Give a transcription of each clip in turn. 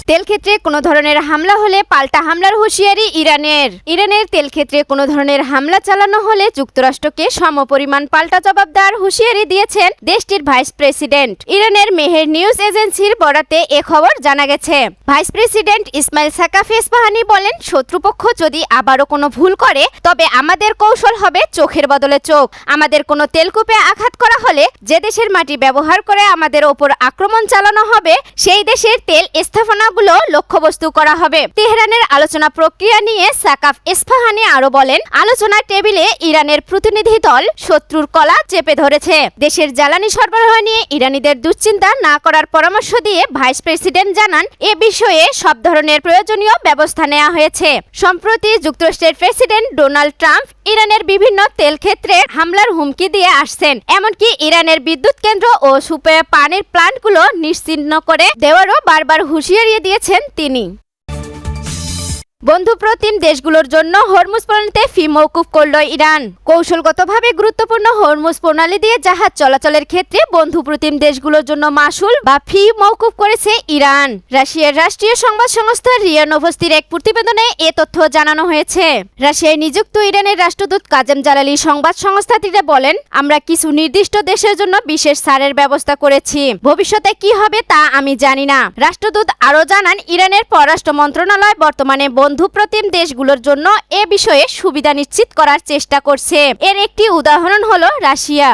তেল ক্ষেত্রে কোনো ধরনের হামলা হলে পাল্টা হামলার হুঁশিয়ারি ইরানের তেল ক্ষেত্রে কোনো ধরনের হামলা চালানো হলে যুক্তরাষ্ট্রকে সমপরিমাণ পাল্টা জবাব দেওয়ার হুঁশিয়ারি দিয়েছেন দেশটির ভাইস প্রেসিডেন্ট। ইরানের মেহের নিউজ এজেন্সির বরাতে এ খবর জানা গেছে। ভাইস প্রেসিডেন্ট ইসমাইল সাকাফি ইস্পাহানি বলেন, শত্রুপক্ষ যদি আবারও কোনো ভুল করে তবে আমাদের কৌশল হবে চোখের বদলে চোখ। আমাদের কোনো তেলকূপে আঘাত করা হলে যে দেশের মাটি ব্যবহার করে আমাদের ওপর আক্রমণ চালানো হবে সেই দেশের তেল স্থাপনাগুলো লক্ষ্যবস্তু করা হবে। তেহরানের আলোচনা প্রক্রিয়া নিয়ে সাকাফ ইস্পাহানি আরো বলেন, আলোচনার টেবিলে ইরানের প্রতিনিধি দল শত্রুর কলা চেপে ধরেছে। দেশের জ্বালানি সরবরাহ নিয়ে ইরানিদের দুশ্চিন্তা না করার পরামর্শ দিয়ে ভাইস প্রেসিডেন্ট জানান, এ বিষয়ে সব ধরনের প্রয়োজনীয় ব্যবস্থা নেওয়া হয়েছে। সম্প্রতি যুক্তরাষ্ট্রের প্রেসিডেন্ট ডোনাল্ড ট্রাম্প ইরানের বিভিন্ন তেল ক্ষেত্রে হামলার হুমকি দিয়ে আসছেন। এমনকি ইরানের বিদ্যুৎ কেন্দ্র ও সুপেয় পানির প্ল্যান্টগুলো নিশ্চিহ্ন করে দেওয়ারও বারবার হুঁশিয়ারি দিয়েছেন তিনি। বন্ধুপ্রতিম দেশগুলোর জন্য হরমুজ প্রণালীতে ফি মওকুফ করল ইরান। কৌশলগতভাবে গুরুত্বপূর্ণ হরমুজ প্রণালী দিয়ে জাহাজ চলাচলের ক্ষেত্রে বন্ধুপ্রতিম দেশগুলোর জন্য মাশুল বা ফি মওকুফ করেছে ইরান। রাশিয়ার রাষ্ট্রীয় সংবাদ সংস্থা রিয়া নোভস্তির এক প্রতিবেদনে এ তথ্য জানানো হয়েছে। রাশিয়ায় নিযুক্ত ইরানের রাষ্ট্রদূত কাজেম জালালি সংবাদ সংস্থাটিতে বলেন, আমরা কিছু নির্দিষ্ট দেশের জন্য বিশেষ ছাড়ের ব্যবস্থা করেছি। ভবিষ্যতে কি হবে তা আমি জানি না। রাষ্ট্রদূত আরও জানান, ইরানের পররাষ্ট্র মন্ত্রণালয় বর্তমানে বন্ধুপ্রতিম দেশগুলোর জন্য এ বিষয়ে সুবিধা নিশ্চিত করার চেষ্টা করছে। এর একটি উদাহরণ হলো রাশিয়া।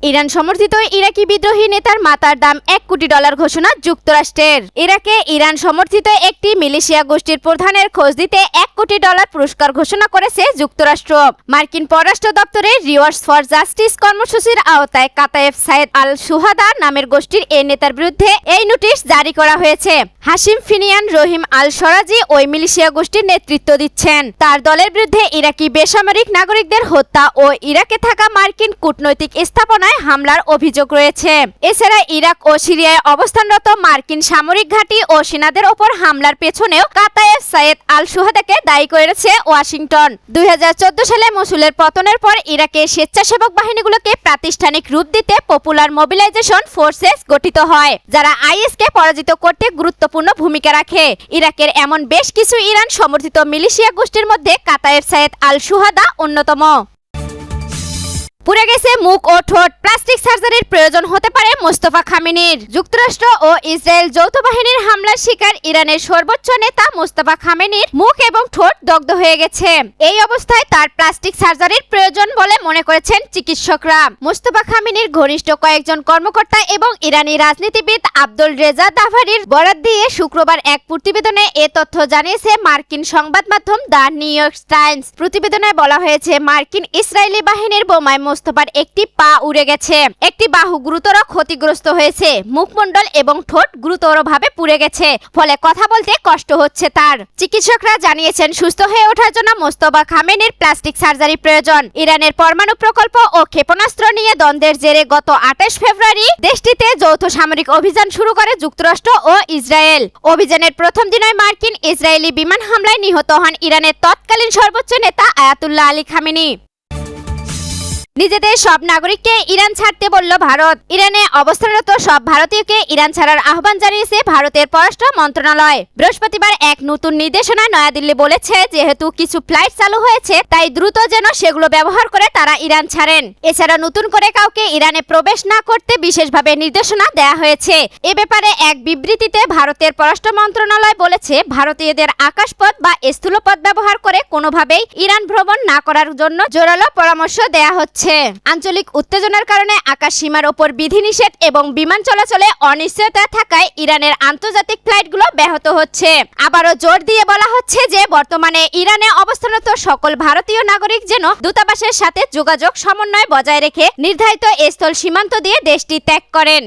ইরান সমর্থিত ইরাকি বিদ্রোহী নেতার মাতার দাম $1 কোটি ঘোষণা যুক্তরাষ্ট্রের। ইরাকে ইরান সমর্থিত একটি মিলিশিয়া গোষ্ঠীর প্রধানের খোঁজ দিতে $1 কোটি পুরস্কার ঘোষণা করেছে যুক্তরাষ্ট্র। মার্কিন পররাষ্ট্র দপ্তরের রিওয়ার্ডস ফর জাস্টিস কর্মসূচির আওতায় কাতায়েফ সায়েদ আল সুহাদা নামের গোষ্ঠীর এই নেতার বিরুদ্ধে এই নোটিশ জারি করা হয়েছে। হাশিম ফিনিয়ান রহিম আল সরাজি ওই মিলিশিয়া গোষ্ঠীর নেতৃত্ব দিচ্ছেন। তার দলের বিরুদ্ধে ইরাকি বেসামরিক নাগরিকদের হত্যা ও ইরাকে থাকা মার্কিন কূটনৈতিক স্থাপনায় হামলার অভিযোগ রয়েছে। এছাড়া ইরাক ও সিরিয়ায় অবস্থানরত মার্কিন সামরিক ঘাঁটি ও সেনাদের ওপর হামলার পেছনেও কাতায়েফ সায়েদ আল সুহাদাকে দায়ী করেছে ওয়াশিংটন। 2014 সালে মসুলের পতনের পর ইরাকে স্বেচ্ছাসেবক বাহিনীগুলোকে প্রাতিষ্ঠানিক রূপ দিতে পপুলার মোবিলাইজেশন ফোর্সেস গঠিত হয়, যারা আইএসকে পরাজিত করতে গুরুত্বপূর্ণ ভূমিকা রাখে। ইরাকের এমন বেশ কিছু ইরান সমর্থিত মিলিশিয়া গোষ্ঠীর মধ্যে কাতায়েফ সায়েদ আল সুহাদা অন্যতম। পুড়ে গেছে মুখ ও ঠোঁট, প্লাস্টিক সার্জারির প্রয়োজন হতে পারে মোস্তফা খামেনির। যুক্তরাষ্ট্র ও ইসরায়েল যৌথ বাহিনীর হামলার শিকার ইরানের সর্বোচ্চ নেতা মোস্তফা খামেনির মুখ এবং ঠোঁট দগ্ধ হয়ে গেছে। এই অবস্থায় তার প্লাস্টিক সার্জারির প্রয়োজন বলে মনে করেছেন চিকিৎসকরা। মোস্তফা খামেনির ঘনিষ্ঠ কয়েকজন কর্মকর্তা এবং ইরানি রাজনীতিবিদ আব্দুল রেজা দাভারির বরাত দিয়ে শুক্রবার এক প্রতিবেদনে এ তথ্য জানিয়েছে মার্কিন সংবাদ মাধ্যম দ্য নিউ ইয়র্ক টাইমস। প্রতিবেদনে বলা হয়েছে, মার্কিন ইসরায়েলি বাহিনীর বোমায় মোস্তফার একটি পা উড়ে গেছে, একটি বাহু গুরুতর ক্ষতিগ্রস্ত হয়েছে, মুখমণ্ডল এবং ঠোঁট গুরুতরভাবে পুড়ে গেছে, ফলে কথা বলতে কষ্ট হচ্ছে তার। চিকিৎসকরা জানিয়েছেন, সুস্থ হয়ে ওঠার জন্য মোস্তফা খামেনির প্লাস্টিক সার্জারি প্রয়োজন। ইরানের পরমাণু প্রকল্প ও ক্ষেপণাস্ত্র নিয়ে দ্বন্দ্বের জেরে গত 28 ফেব্রুয়ারি দেশটিতে যৌথ সামরিক অভিযান শুরু করে যুক্তরাষ্ট্র ও ইসরায়েল। অভিযানের প্রথম দিনে মার্কিন ইসরায়েলি বিমান হামলায় নিহত হন ইরানের তৎকালীন সর্বোচ্চ নেতা আয়াতুল্লাহ আলী খামেনি। নিজেদের সব নাগরিককে ইরান ছাড়তে বলল ভারত। ইরানে অবস্থানরত সব ভারতীয়কে ইরান ছাড়ার আহ্বান জানিয়েছে ভারতের পররাষ্ট্র মন্ত্রণালয়। বৃহস্পতিবার এক নতুন নির্দেশনায় নয়াদিল্লি বলেছে, যেহেতু কিছু ফ্লাইট চালু হয়েছে তাই দ্রুত যেন সেগুলো ব্যবহার করে তারা ইরান ছাড়েন। এছাড়া নতুন করে কাউকে ইরানে প্রবেশ না করতে বিশেষভাবে নির্দেশনা দেয়া হয়েছে। এ ব্যাপারে এক বিবৃতিতে ভারতের পররাষ্ট্র মন্ত্রণালয় বলেছে, ভারতীয়দের আকাশপথ বা স্থূলপথ ব্যবহার করে কোনোভাবেই ইরান ভ্রমণ না করার জন্য জোরালো পরামর্শ দেয়া হচ্ছে। আঞ্চলিক উত্তেজনার কারণে আকাশ সীমার ওপর বিধিনিষেধ এবং বিমান চলাচলে অনিশ্চয়তা থাকায় ইরানের আন্তর্জাতিক ফ্লাইটগুলো ব্যাহত হচ্ছে। আবারও জোর দিয়ে বলা হচ্ছে যে বর্তমানে ইরানে অবস্থানরত সকল ভারতীয় নাগরিক যেন দূতাবাসের সাথে যোগাযোগ সমন্বয় বজায় রেখে নির্ধারিত স্থল সীমান্ত দিয়ে দেশটি ত্যাগ করেন।